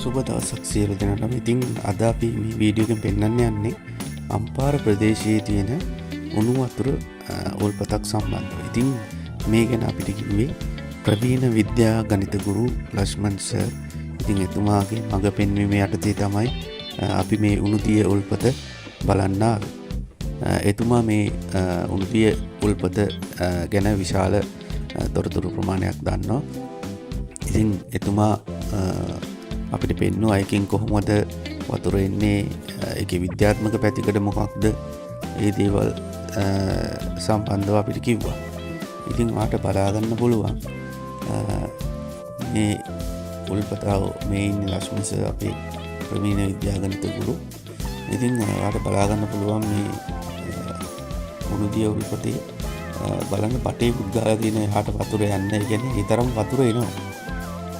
සුබ දවසක් සියලු දෙනාටම. ඉතින් අද අපි මේ වීඩියෝ එකෙන් පෙන්වන්න යන්නේ අම්පාර ප්‍රදේශයේ තියෙන උණු වතුර උල්පතක් සම්බන්ධව. ඉතින් මේ ගැන අපිට කිව්වේ ප්‍රවීණ විද්‍යා ගණිත ගුරු ලක්ෂ්මන් සර්. ඉතින් එතුමාගේ මඟ පෙන්වීම යටතේ තමයි අපි මේ උණුදිය උල්පත බලන්න ආවේ. එතුමා මේ උණුදිය උල්පත ගැන විශාල තොරතුරු ප්‍රමාණයක් දන්නවා. ඉතින් එතුමා අපිට පෙන්වුවා ඒකෙන් කොහොමද වතුර එන්නේ, ඒකේ විද්‍යාත්මක පැතිකඩ මොකක්ද, ඒ දේවල් සම්බන්ධව අපිට කිව්වා. ඉතින් ඔයාට බලා ගන්න පුළුවන් මේ උල්පතාව මේ ඉන්නේ ලක්ෂ්මන් සර්, අපේ ප්‍රවීණ විද්‍යාගණිත ගුරු. ඉතින් ඔයාට බලා ගන්න පුළුවන් මේ උණුදිය උල්පතේ බලන්න බටේ පුද්ගලලා තියෙන එහාට වතුර යන්නේ. ඒ කියන්නේ ඒ තරම් වතුර එනවා.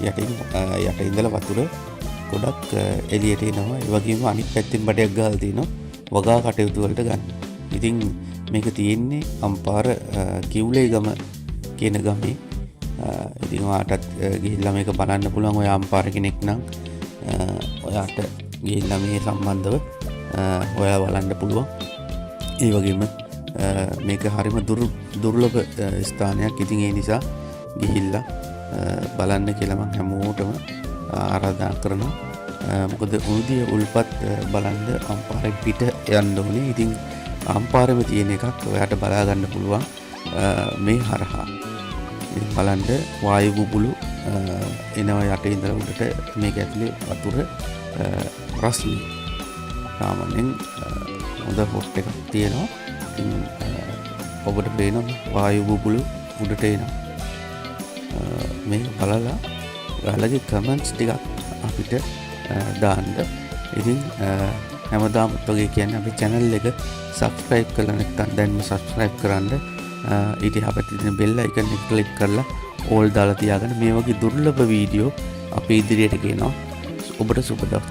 යට ඉඳලා වතුර ගොඩක් එළියට එනවා. ඒ වගේම අනිත් පැත්තෙන් බඩයක් ගහලා තිනවා වගා කටයුතු වලට ගන්න. ඉතින් මේක තියෙන්නේ අම්පාර කිව්ලේගම කියන ගමේ. ඉතින් ඔයාටත් ගිහිල්ලා මේක බලන්න පුළුවන්. ඔයා අම්පාර කෙනෙක් නම් ඔයාට ගිහිල්ලා මේ සම්බන්ධව ඔයා බලන්න පුළුවන්. ඒ වගේම මේක හරිම දුර්ලභ ස්ථානයක්. ඉතින් ඒ නිසා ගිහිල්ලා බලන්න කියලා මම හැමෝටම ආරාධනා කරනවා. මොකද උණුදිය උල්පත් බලන්න අම්පාරෙන් පිට යන්න ඕනේ. ඉතින් අම්පාරෙම තියෙන එකක් ඔයාට බලා ගන්න පුළුවන් මේ හරහා. ඉතින් බලන්න වායු බුබුලු එනවා යට ඉඳලා උඩට. මේක ඇතුලේ වතුර රස්නේ සාමාන්‍යයෙන් හොඳ හොට් එකක් තියෙනවා. ඉතින් ඔබට පේනවා වායු බුබුලු උඩට එනවා. මේ බලලා ඔයාලගේ කමෙන්ට්ස් ටිකක් අපිට දාන්න. ඉතින් හැමදාම වගේ කියන්නේ අපේ channel එක subscribe කරලා නැත්නම් දැන්ම subscribe කරන්න. ඊට අපිට තියෙන bell icon එක click කරලා all දාලා තියාගන්න. මේ වගේ දුර්ලභ වීඩියෝ අපි ඉදිරියට ගෙනවා. ඔබට සුබ දවසක්.